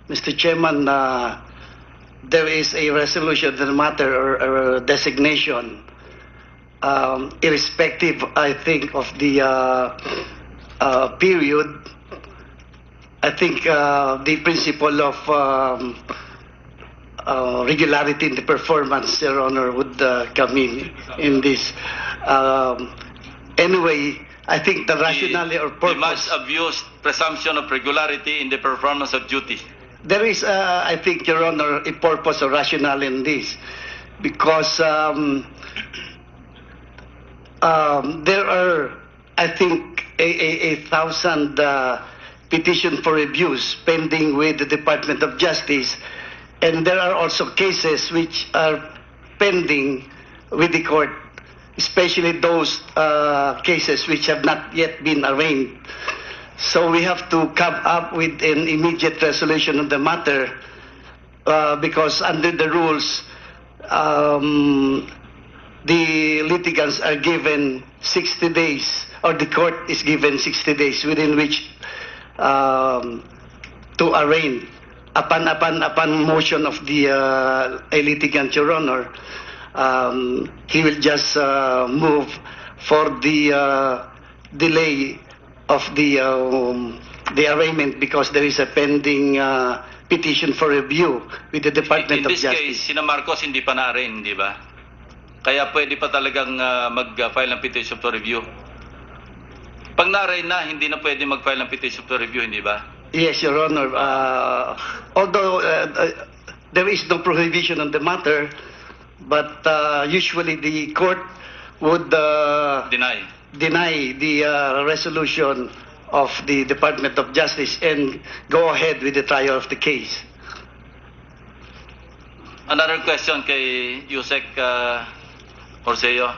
Mr. Chairman, there is a resolution of the matter or designation, irrespective, I think, of the period. I think the principle of regularity in the performance, Your Honor, would come in this. Anyway, I think the rationale or purpose. The much abused presumption of regularity in the performance of duty. There is, I think, Your Honor, a purpose or rationale in this, because there are, I think, a thousand petition for reviews pending with the Department of Justice, and there are also cases which are pending with the court, especially those cases which have not yet been arraigned. So we have to come up with an immediate resolution of the matter, because under the rules, the litigants are given 60 days, or the court is given 60 days within which to arraign. Upon motion of the a litigant, Your Honor, he will just move for the delay of the arraignment, because there is a pending petition for review with the Department of Justice. In this case, sina Marcos hindi pa na-arraign, di ba? Kaya pwede pa talagang mag-file ng petition for review. Pag na-arraign na, hindi na pwede mag-file ng petition for review, hindi ba? Yes, Your Honor. Although there is no prohibition on the matter, but usually the court would deny the resolution of the Department of Justice and go ahead with the trial of the case. Another question kay Yusek Orseo.